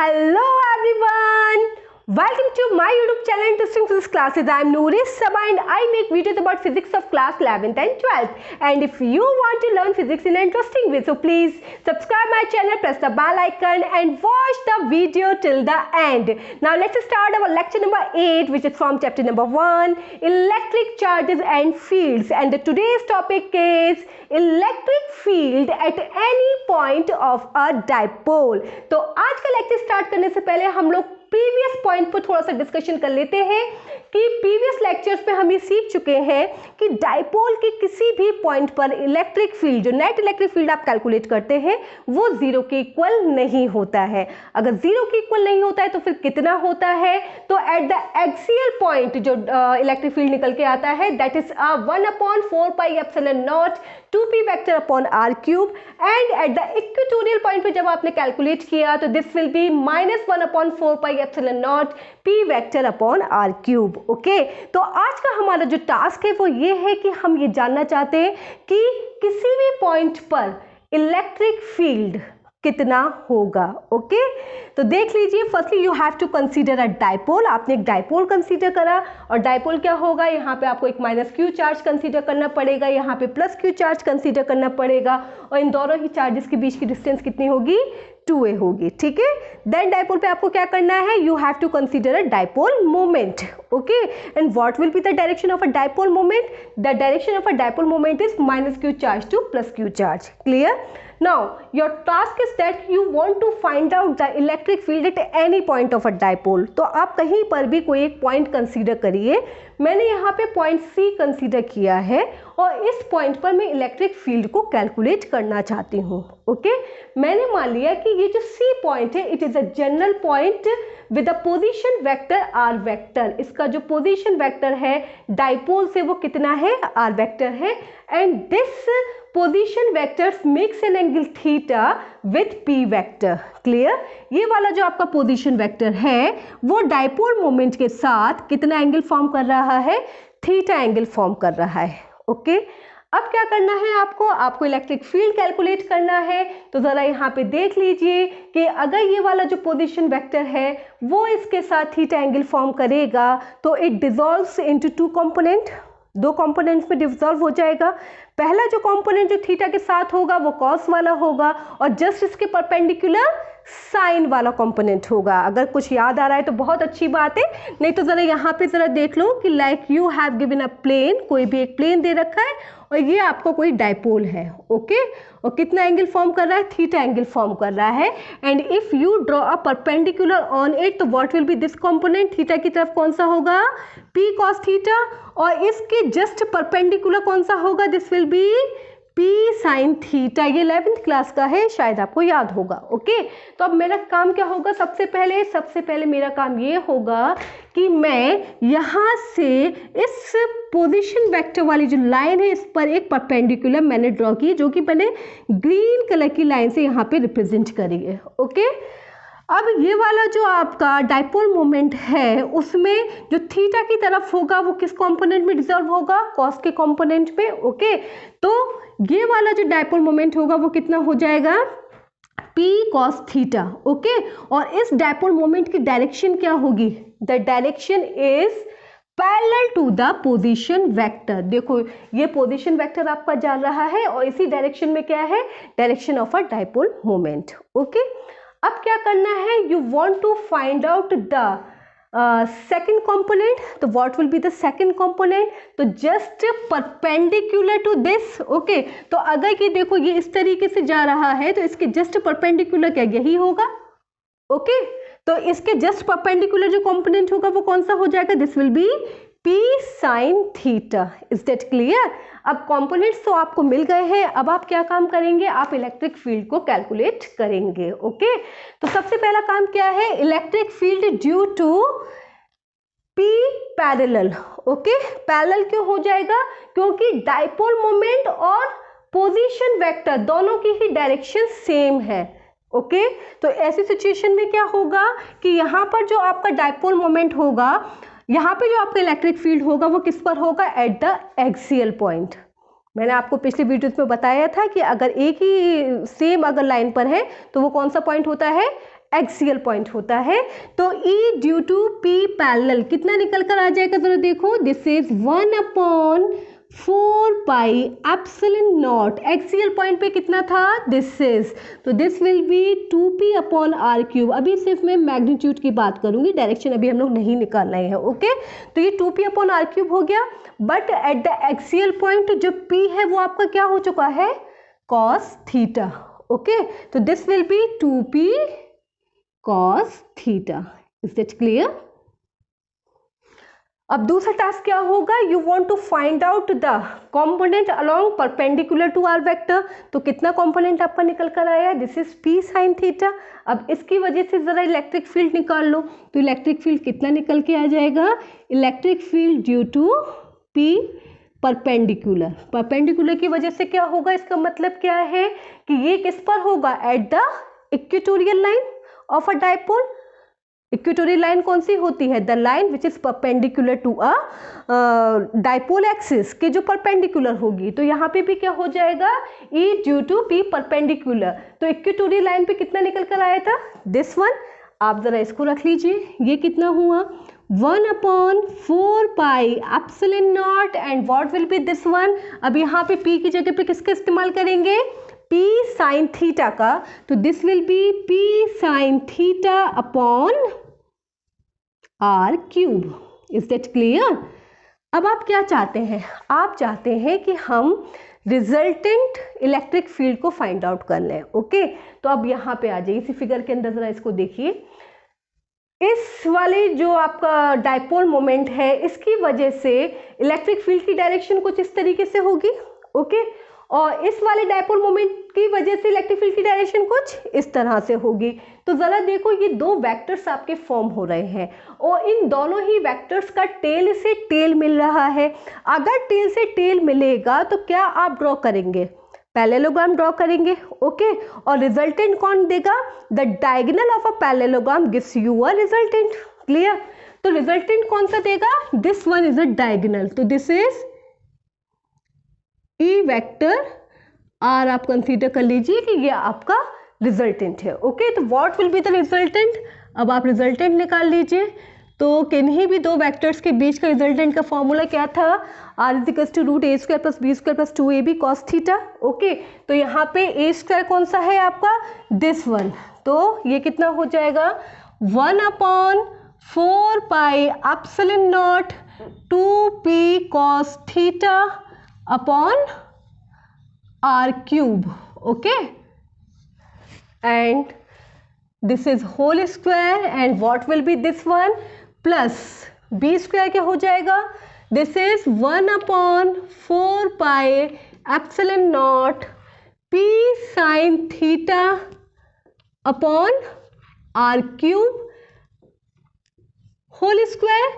Hello everyone! Welcome to my YouTube channel Interesting Physics Classes. I am Nouri Sabah and I make videos about physics of class 11th and 12th. And if you want to learn physics in an interesting way, so please subscribe my channel, press the bell icon and watch the video till the end. Now let's start our lecture number 8, which is from chapter number 1, Electric Charges and Fields. And today's topic is electric field at any point of a dipole. तो आज का lecture start करने से पहले हम लोग previous point पर थोड़ा सा डिस्कशन कर लेते हैं कि प्रीवियस लेक्चर्स पे हम ये सीख चुके हैं कि डाइपोल के किसी भी पॉइंट पर इलेक्ट्रिक फील्ड, जो नेट इलेक्ट्रिक फील्ड आप कैलकुलेट करते हैं, वो जीरो के इक्वल नहीं होता है। अगर जीरो के इक्वल नहीं होता है तो फिर कितना होता है? तो एट द एक्सियल पॉइंट जो इलेक्ट्रिक फील्ड निकल के आता है, that is 1/4πε0 2p vector upon r cube, and at the equatorial point पे जब आपने कैलकुलेट किया तो this will be -1/4πε0 p vector upon r cube. Okay, तो आज का हमारा जो टास्क है वो ये है कि हम ये जानना चाहते हैं कि किसी भी पॉइंट पर इलेक्ट्रिक फील्ड कितना होगा। ओके, तो देख लीजिए, firstly you have to consider a dipole. आपने एक डाइपोल कंसीडर करा और डाइपोल क्या होगा, यहाँ पे आपको एक -q चार्ज कंसीडर करना पड़ेगा, यहाँ पे +q चार्ज कंसीडर करना पड़ेगा और इन दोनों ही चार्जेस के बीच की डिस्टेंस कितनी होगी? 2a होगी। ठीक है, देन डाइपोल पे आपको क्या करना है? You have to consider a dipole moment. Okay, and what will be the direction of a dipole moment? The direction of a dipole moment is -q charge to +q charge. Clear? Now, your task is that you want to find out the electric field at any point of a dipole. तो आप कहीं पर भी कोई एक point consider करिए। मैंने यहाँ पे पॉइंट C कंसीडर किया है और इस पॉइंट पर मैं इलेक्ट्रिक फील्ड को कैलकुलेट करना चाहती हूँ। ओके, मैंने मान लिया कि ये जो C पॉइंट है, it is a general point with a position vector r vector. इसका जो पोजीशन वेक्टर है डाइपोल से वो कितना है? r वेक्टर है, and this position vectors makes an angle theta with p vector. Clear? ये वाला जो आपका पोजीशन वेक्टर है वो डाइपोल मोमेंट के साथ कितना एंगल फॉर्म कर रहा है? थीटा एंगल फॉर्म कर रहा है। ओके, अब क्या करना है आपको? आपको इलेक्ट्रिक फील्ड कैलकुलेट करना है। तो जरा यहाँ पे देख लीजिए कि अगर ये वाला जो पोजीशन वेक्टर है वो इसके साथ थीटा एंगल फॉर्म करेगा तो it dissolves into two component, दो कंपोनेंट्स में डिसॉल्व हो जाएगा। पहला जो कंपोनेंट जो थीटा के साथ होगा वो कॉस वाला होगा और जस्ट इसके परपेंडिकुलर साइन वाला कंपोनेंट होगा। अगर कुछ याद आ रहा है तो बहुत अच्छी बात है, नहीं तो जरा यहाँ पे जरा देख लो कि like you have given a plane, कोई भी एक प्लेन दे रखा है और ये आपको कोई डाइपोल है। ओके, और कितना एंगल फॉर्म कर रहा है? थीटा एंगल फॉर्म कर रहा है, and if you draw a perpendicular on it तो what will be this component? Theta की तरफ कौन सा होगा? p cos थीटा, और इसके जस्ट परपेंडिकुलर कौन सा होगा? This will B p sin theta. ये 11th क्लास का है, शायद आपको याद होगा। ओके, तो अब मेरा काम क्या होगा? सबसे पहले मेरा काम ये होगा कि मैं यहाँ से इस पोजीशन वेक्टर वाली जो लाइन है इस पर एक परपेंडिकुलर मैंने ड्रॉ की, जो कि मैंने ग्रीन कलर की लाइन से यहाँ पे रिप्रेजेंट करी है। ओके, अब ये वाला जो आपका डाइपोल मोमेंट है उसमें जो थीटा की तरफ होगा वो किस कंपोनेंट में डिसॉल्व होगा? कॉस के कंपोनेंट में। ओके, तो ये वाला जो डाइपोल मोमेंट होगा वो कितना हो जाएगा? p cos theta. ओके, और इस डाइपोल मोमेंट की डायरेक्शन क्या होगी? The direction is parallel to the position vector. देखो ये पोजीशन वेक्टर आपका जा रहा है और इसी डायरेक्शन में क्या है? Direction of a dipole moment. Okay, अब क्या करना है? You want to find out the second component. तो what will be the second component? तो just perpendicular to this. Okay, तो अगर ये देखो ये इस तरीके से जा रहा है तो इसके जस्ट परपेंडिकुलर क्या यही होगा? ओके, तो इसके जस्ट परपेंडिकुलर जो कंपोनेंट होगा वो कौन सा हो जाएगा? This will B p sin theta. Is that clear? अब कंपोनेंट्स तो आपको मिल गए हैं, अब आप क्या काम करेंगे? आप इलेक्ट्रिक फील्ड को कैलकुलेट करेंगे। ओके, तो सबसे पहला काम क्या है? Electric field due to p parallel. Okay, parallel क्यों हो जाएगा? क्योंकि डाइपोल मोमेंट और पोजीशन वेक्टर दोनों की ही डायरेक्शन सेम है। ओके, तो ऐसी सिचुएशन में क्या होगा कि यहाँ पर जो आपका डाइपोल मोमेंट होगा, यहाँ पे जो आपका इलेक्ट्रिक फील्ड होगा वो किस पर होगा? At the axial point. मैंने आपको पिछले वीडियोस में बताया था कि अगर एक ही सेम अगर लाइन पर है तो वो कौन सा पॉइंट होता है? एक्सियल पॉइंट होता है। तो E due to P parallel कितना निकल कर आ जाएगा, जरा देखो, this is 1/4 pi epsilon nought, axial point पे कितना था, दिस इज, तो दिस विल बी 2p/r³। अभी सिर्फ मैं मैग्नीट्यूड की बात करूंगी, डायरेक्शन अभी हम लोग नहीं निकाल रहे हैं, ओके। तो ये 2p/r³ हो गया, but at the axial point जो p है वो आपका क्या हो चुका है, cos थीटा, ओके। तो this will be 2p cos theta. Is that clear? अब दूसरा टास्क क्या होगा, you want to find out the component along perpendicular to r vector. तो कितना कंपोनेंट आपका निकल कर आया, this is p sin theta. अब इसकी वजह से जरा इलेक्ट्रिक फील्ड निकाल लो, तो इलेक्ट्रिक फील्ड कितना निकल के आ जाएगा, electric field due to p perpendicular, perpendicular की वजह से क्या होगा, इसका मतलब क्या है कि ये किस पर होगा, at the equatorial line of a dipole. Equatorial line कौन सी होती है, the line which is perpendicular to a dipole axis के जो परपेंडिकुलर होगी। तो यहाँ पे भी क्या हो जाएगा, E due to P perpendicular. तो इक्वेटोरियल लाइन पे कितना निकल कर आया था, दिस वन। आप जरा इसको रख लीजिए, ये कितना हुआ, 1/4 pi epsilon not, and what will be this one. अब यहाँ पे P की जगह पे किसका इस्तेमाल करेंगे, P sin थीटा का, तो this will B P sin theta upon r³। Is that clear? अब आप क्या चाहते हैं, आप चाहते हैं कि हम रिजल्टेंट इलेक्ट्रिक फील्ड को फाइंड आउट कर लें, ओके। तो अब यहाँ पे आ जाइए, इसी फिगर के अंदर जरा इसको देखिए, इस वाले जो आपका डाइपोल मोमेंट है, इसकी वजह से इलेक्ट्रिक फील्ड की डायरेक्शन कुछ इस तरीके से होगी, ओके। और इस वाले डाइपोल मोमेंट की वजह से इलेक्ट्रिक फील्ड की डायरेक्शन कुछ इस तरह से होगी। तो जरा देखो, ये दो वेक्टर्स आपके फॉर्म हो रहे हैं और इन दोनों ही वेक्टर्स का टेल से टेल मिल रहा है। अगर टेल से टेल मिलेगा तो क्या आप ड्रॉ करेंगे, पैरेललोग्राम ड्रॉ करेंगे, ओके। और रिजल्टेंट कौन देगा, the diagonal of a parallelogram gives you a resultant, clear. तो रिजल्टेंट कौन सा देगा, this one is a diagonal, तो this is E vector R, आप कंसीडर कर लीजिए कि ये आपका रिजल्टेंट है, ओके। तो what will be the resultant, अब आप रिजल्टेंट निकाल लीजिए। तो किन्हीं भी दो वेक्टर्स के बीच का रिजल्टेंट का फॉर्मूला क्या था, r = √a² + b² + 2ab cos theta, okay. तो यहाँ पे a² कौन सा है आपका, दिस वन, तो ये कितना हो जाएगा, 1/4 pi epsilon nought 2p cos theta upon r³, okay. And this is whole square, and what will be this one, plus b² क्या हो जाएगा, this is 1/4 pi epsilon not p sin theta upon r³ whole square,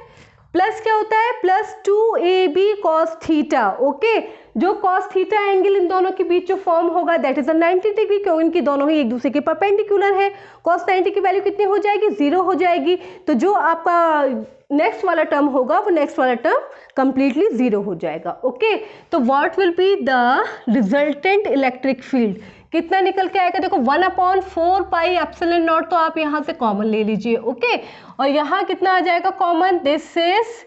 plus क्या होता है, plus 2ab cos theta, okay. जो cos theta angle इन दोनों के बीच जो फॉर्म होगा, दैट इज 90 डिग्री, क्योंकि इनकी दोनों ही एक दूसरे के परपेंडिकुलर है। cos 90 की वैल्यू कितनी हो जाएगी, 0 हो जाएगी। तो जो आपका नेक्स्ट वाला टर्म होगा, वो नेक्स्ट वाला टर्म कंप्लीटली 0 हो जाएगा, ओके। तो what will be the resultant electric field, कितना निकल के आएगा, देखो 1/4 पाई एप्सिलॉन नॉट, तो आप यहाँ से कॉमन ले लीजिए, ओके। और यहाँ कितना आ जाएगा common, this is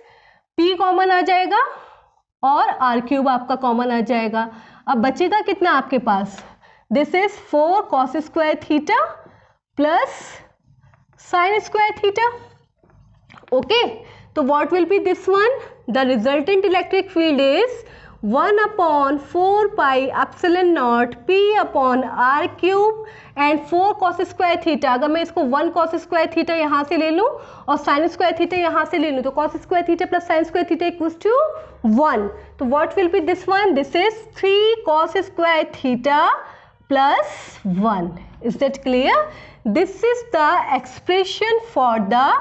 p common आ जाएगा और r³ आपका कॉमन आ जाएगा। अब बचेगा कितना आपके पास, this is 4 cos² theta plus sin² theta, okay. तो what will be this one, the resultant electric field is 1/4 pi epsilon not p upon r³ and 4 cos² theta. अगर मैं इसको 1 cos² थीटा यहाँ से ले लूँ और sin² थीटा यहाँ से ले लूँ, तो cos² theta plus sin² theta equals to 1। तो what will be this one, this is 3 cos² theta plus 1। Is that clear? This is the expression for the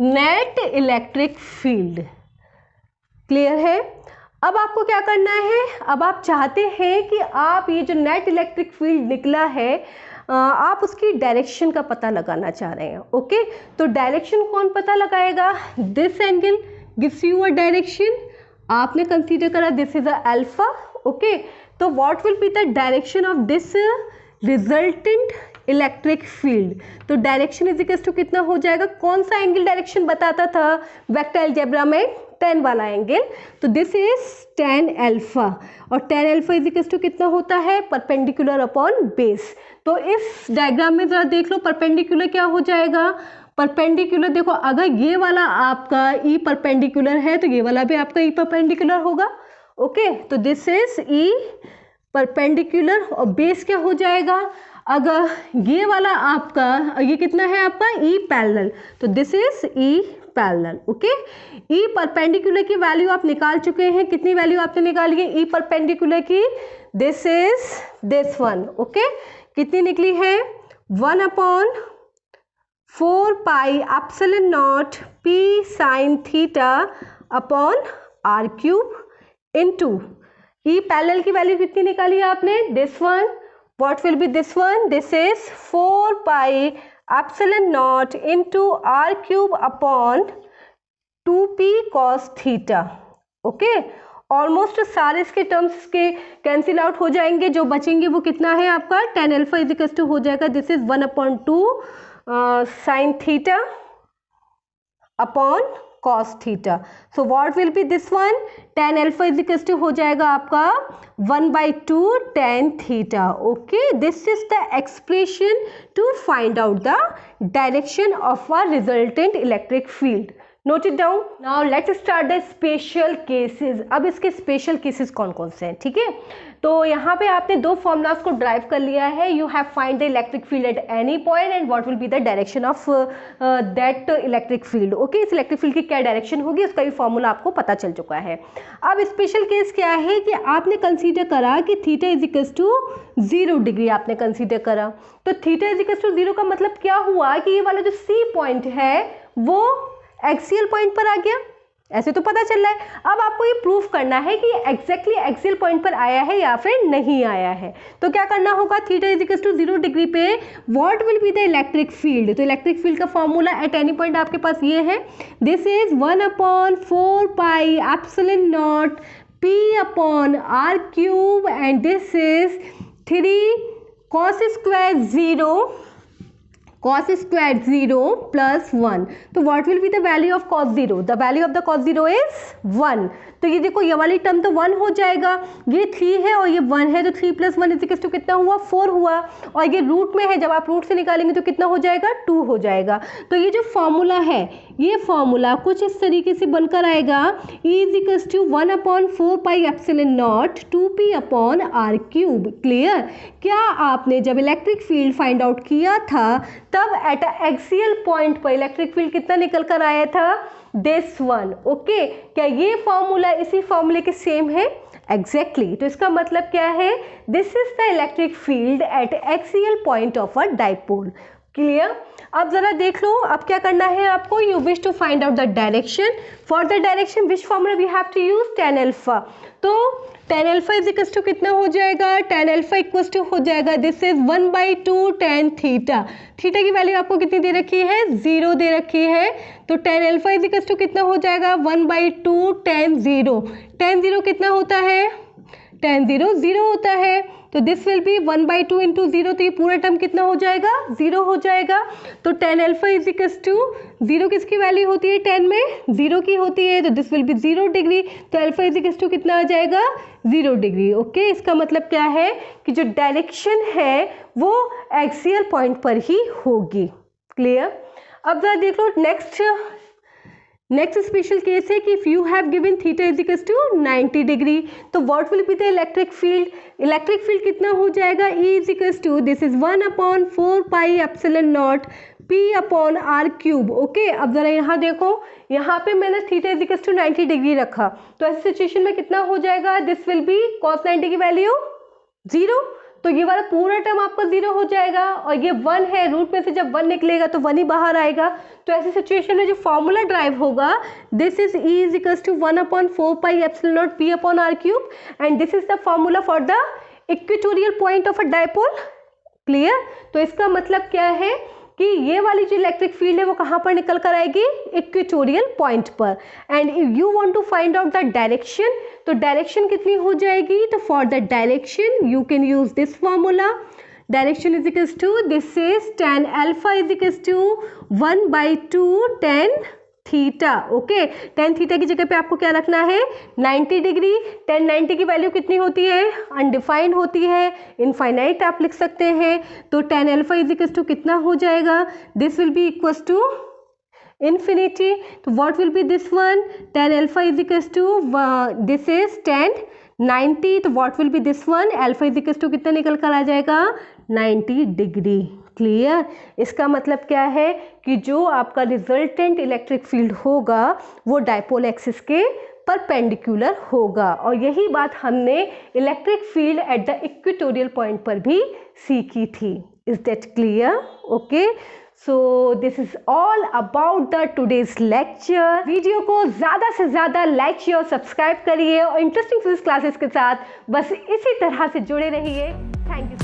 net electric field. Clear है? अब आपको क्या करना है, अब आप चाहते हैं कि आप ये जो नेट इलेक्ट्रिक फील्ड निकला है, आप उसकी डायरेक्शन का पता लगाना चाह रहे हैं, ओके। तो डायरेक्शन कौन पता लगाएगा, this angle gives you a direction, आपने कंसीडर करा this is a alpha, okay. तो what will be the direction of this resultant electric field. तो डायरेक्शन इज इक्वल टू कितना हो जाएगा, कौन सा एंगल डायरेक्शन बताता था वेक्टर अलजेब्रा में, tan वाला एंगल। तो दिस इज tan अल्फा, और tan alpha is equal to कितना होता है, परपेंडिकुलर अपॉन बेस। तो इस डायग्राम में जरा देख लो, परपेंडिकुलर क्या हो जाएगा, परपेंडिकुलर देखो, अगर ये वाला आपका ई परपेंडिकुलर है तो ये वाला भी आपका ई परपेंडिकुलर होगा। ओके, तो दिस इज ई परपेंडिकुलर, और बेस क्या हो जाएगा, अगर ये वाला आपका, ये कितना है आपका ई पैरेलल, तो this is E parallel. Okay, E perpendicular की वैल्यू आप निकाल चुके हैं, कितनी वैल्यू आपने निकाली है ई परपेंडिकुलर की, this is this one. Okay, कितनी निकली है, 1/4 pi epsilon not P sine theta upon are cube into E parallel की वैल्यू कितनी निकाली है आपने, this one. What will be this one, this is 4 pi epsilon nought into are cube upon 2p cos theta. Okay, almost सारे इसके terms के cancel out हो जाएंगे, जो बचेंगे वो कितना है आपका tan alpha is equal to हो जाएगा, this is 1/2 sine theta upon cos theta. So what will be this one, tan alpha is equal to हो जाएगा आपका 1/2 tan theta. Okay, this is the expression to find out the direction of a resultant electric field. Note it down. Now let's start the special cases. अब इसके special cases कौन कौन से हैं, ठीक है। तो यहाँ पे आपने दो फॉर्मूलाज को ड्राइव कर लिया है, you have find the electric field eight any point and what will be the direction of that electric field. Okay, इस इलेक्ट्रिक फील्ड की क्या डायरेक्शन होगी उसका भी फॉर्मूला आपको पता चल चुका है। अब स्पेशल केस क्या है कि आपने कंसीडर करा कि theta is equal to 0 degree आपने कंसीडर करा, तो थीटा इज इक्वल टू 0 का मतलब क्या हुआ कि ये वाला जो सी पॉइंट है वो एक्सियल पॉइंट पर आ गया, ऐसे तो पता चल रहा है। अब आपको ये प्रूफ करना है कि एग्जैक्टली एक्सियल पॉइंट पर आया है या फिर नहीं आया है। तो क्या करना होगा, theta is equal to 0 degree पे what will be the electric field. तो इलेक्ट्रिक फील्ड का फॉर्मूला एट एनी पॉइंट आपके पास ये है, this is 1/4 pi epsilon not P upon are cube and this is 3 cos square 0 plus 1। तो what will be the value of cos 0? The value of the cos 0 is 1। तो ये देखो, ये वाली टर्म तो 1 हो जाएगा, ये 3 है और ये 1 है, तो 3 + 1 = कितना हुआ, 4 हुआ, और ये रूट में है, जब आप रूट से निकालेंगे तो कितना हो जाएगा, 2 हो जाएगा। तो ये जो फॉर्मूला है, ये फॉर्मूला कुछ इस तरीके से बनकर आएगा, E = 1/4 pi epsilon nought 2p upon are cube. Clear. क्या आपने जब इलेक्ट्रिक फील्ड फाइंड आउट किया था तब एट एक्सियल पॉइंट पर इलेक्ट्रिक फील्ड कितना निकल कर आया था, दिस वन। ओके, क्या ये फॉर्मूला इसी फॉर्मूले के सेम है, एग्जैक्टली। तो इसका मतलब क्या है, this is the electric field at axial point of a dipole. Clear. अब जरा देख लो, अब क्या करना है आपको, you wish to find out the direction. For the direction which formula we have to use, tan alpha. तो tan alpha is equal to कितना हो जाएगा, tan अल्फा इक्वल टू हो जाएगा, this is 1/2 tan theta. Theta की वैल्यू आपको कितनी दे रखी है, 0 दे रखी है, तो tan alpha is equal to कितना हो जाएगा, 1/2 tan 0। tan 0 कितना होता है, tan 0 0 होता है, तो दिस विल बी 1/2 × 0, तो ये पूरा टर्म कितना हो जाएगा, 0 हो जाएगा। तो tan alpha is equal to 0 किसकी वैल्यू होती है, tan में 0 की होती है, तो दिस विल बी 0 डिग्री, तो अल्फा इज इक्वल टू कितना आ जाएगा, 0 डिग्री। ओके, इसका मतलब क्या है कि जो डायरेक्शन है वो एक्सियल पॉइंट पर ही होगी। क्लियर। अब जरा देख लो नेक्स्ट स्पेशल केस है कि if you have given theta is equal to 90 degree, तो what will be the electric field. Electric field कितना हो जाएगा, E is equal to, this is 1/4 pi epsilon not P upon are cube. Okay, अब जरा यहाँ देखो, यहाँ पे मैंने theta is equal to 90 degree रखा, तो ऐसी सिचुएशन में कितना हो जाएगा, दिस विल बी cos 90 की वैल्यू 0, तो ये वाला पूरा टर्म आपका 0 हो जाएगा, और ये 1 है, रूट में से जब 1 निकलेगा तो 1 ही बाहर आएगा। तो ऐसी सिचुएशन में जो फॉर्मूला ड्राइव होगा, this is E is equal to 1/4 pi epsilon not P upon are cube, and this is the formula for the equatorial point of a dipole. Clear. तो इसका मतलब क्या है कि ये वाली जो इलेक्ट्रिक फील्ड है वो कहाँ पर निकल कर आएगी, इक्वेटोरियल पॉइंट पर। And if you want to find out the direction, तो डायरेक्शन कितनी हो जाएगी, तो for the direction you can use this formula, direction is equals to, this is tan alpha is equals to 1/2 tan theta. Okay, tan theta की जगह पे आपको क्या रखना है, 90 डिग्री। tan 90 की वैल्यू कितनी होती है, अनडिफाइंड होती है, इनफाइनाइट आप लिख सकते हैं। तो tan alpha is equals to कितना हो जाएगा, this will be equals to infinity. तो what will be this one, tan alpha is equals to this is tan 90, तो what will be this one, alpha is equals to कितना निकल कर आ जाएगा, 90 डिग्री। क्लियर, इसका मतलब क्या है कि जो आपका रिजल्टेंट इलेक्ट्रिक फील्ड होगा वो डायपोल एक्सिस के परपेंडिकुलर होगा, और यही बात हमने electric field eight the equatorial point पर भी सीखी थी। Is that clear? Okay, so this is all about the today's lecture. Video को ज़्यादा से ज़्यादा लाइक शेयर सब्सक्राइब करिए और इंटरेस्टिंग फिजिक्स क्लासेस के साथ बस इसी तरह से जुड़े रहिए। Thank you.